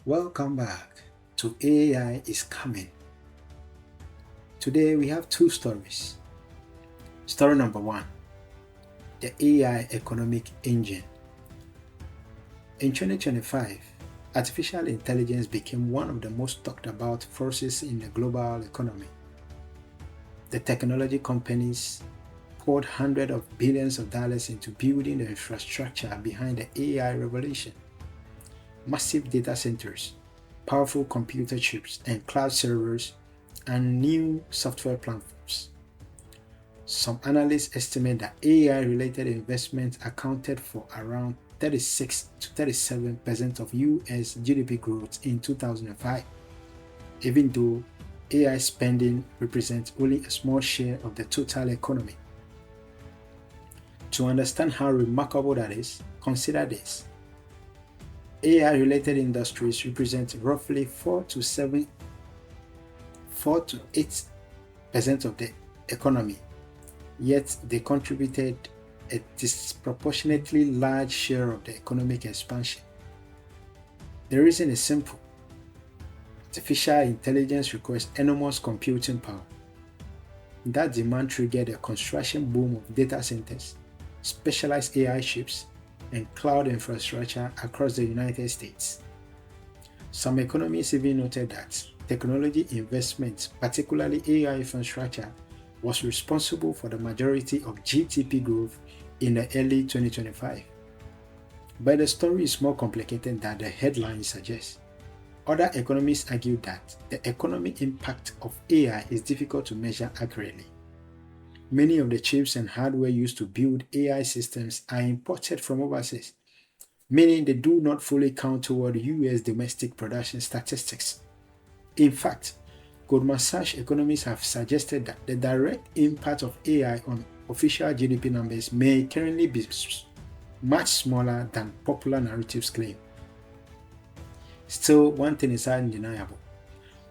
Welcome back to AI is Coming. Today we have two stories. Story number one, the AI economic engine. In 2025, artificial intelligence became one of the most talked about forces in the global economy. The technology companies poured hundreds of billions of dollars into building the infrastructure behind the AI revolution. Massive data centers, powerful computer chips and cloud servers, and new software platforms. Some analysts estimate that AI-related investments accounted for around 36 to 37% of US GDP growth in 2005, even though AI spending represents only a small share of the total economy. To understand how remarkable that is, consider this. AI-related industries represent roughly 4 to 8% of the economy, yet they contributed a disproportionately large share of the economic expansion. The reason is simple. Artificial intelligence requires enormous computing power. That demand triggered a construction boom of data centers, specialized AI chips, and cloud infrastructure across the United States. Some economists even noted that technology investment, particularly AI infrastructure, was responsible for the majority of GDP growth in the early 2025. But the story is more complicated than the headline suggests. Other economists argue that the economic impact of AI is difficult to measure accurately. Many of the chips and hardware used to build AI systems are imported from overseas, meaning they do not fully count toward US domestic production statistics. In fact, Goldman Sachs economists have suggested that the direct impact of AI on official GDP numbers may currently be much smaller than popular narratives claim. Still, one thing is undeniable.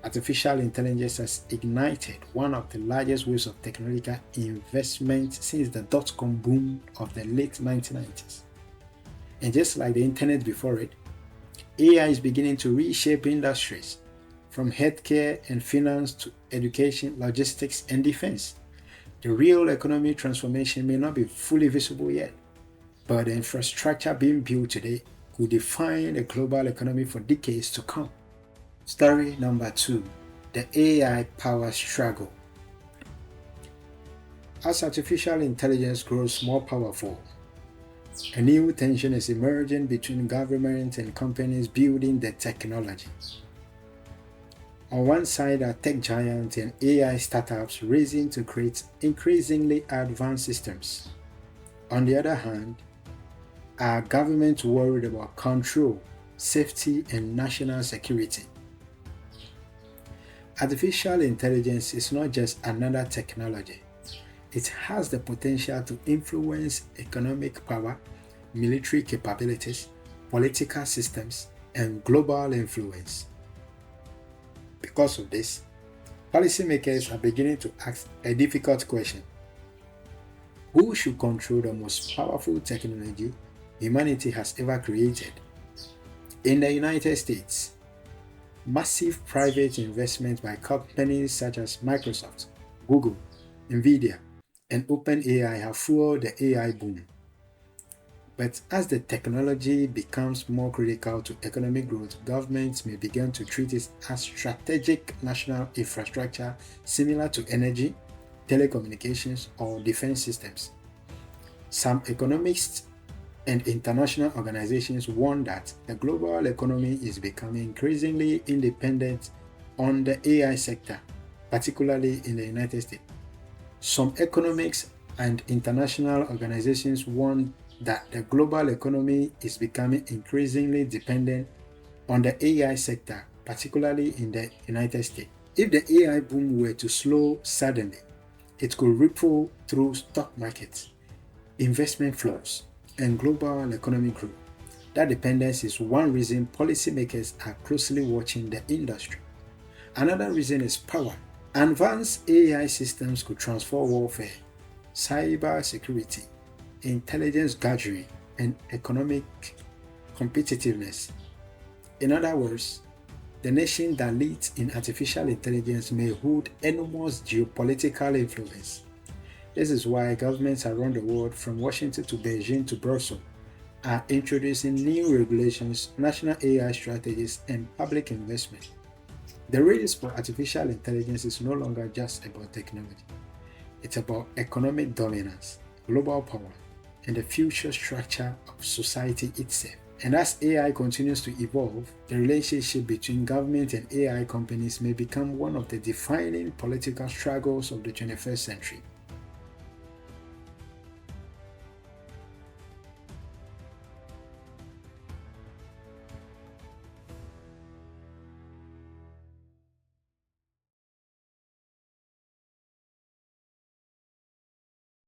Artificial intelligence has ignited one of the largest waves of technological investment since the dot-com boom of the late 1990s. And just like the internet before it, AI is beginning to reshape industries, from healthcare and finance to education, logistics, and defense. The real economic transformation may not be fully visible yet, but the infrastructure being built today could define the global economy for decades to come. Story number two, the AI power struggle. As artificial intelligence grows more powerful, a new tension is emerging between governments and companies building the technology. On one side are tech giants and AI startups racing to create increasingly advanced systems. On the other hand, are governments worried about control, safety, and national security. Artificial intelligence is not just another technology. It has the potential to influence economic power, military capabilities, political systems, and global influence. Because of this, policymakers are beginning to ask a difficult question. Who should control the most powerful technology humanity has ever created? In the United States, massive private investment by companies such as Microsoft, Google, Nvidia, and OpenAI have fueled the AI boom. But as the technology becomes more critical to economic growth, governments may begin to treat it as strategic national infrastructure similar to energy, telecommunications, or defense systems. Some economists and international organizations warn that the global economy is becoming increasingly independent on the AI sector, particularly in the United States. Some economics and international organizations warn that the global economy is becoming increasingly dependent on the AI sector, particularly in the United States. If the AI boom were to slow suddenly, it could ripple through stock markets, investment flows, and global economic growth. That dependence is one reason policymakers are closely watching the industry. Another reason is power. Advanced AI systems could transform warfare, cyber security, intelligence gathering, and economic competitiveness. In other words, The nation that leads in artificial intelligence may hold enormous geopolitical influence. This is why governments around the world, from Washington to Beijing to Brussels, are introducing new regulations, national AI strategies, and public investment. The race for artificial intelligence is no longer just about technology. It's about economic dominance, global power, and the future structure of society itself. And as AI continues to evolve, the relationship between government and AI companies may become one of the defining political struggles of the 21st century.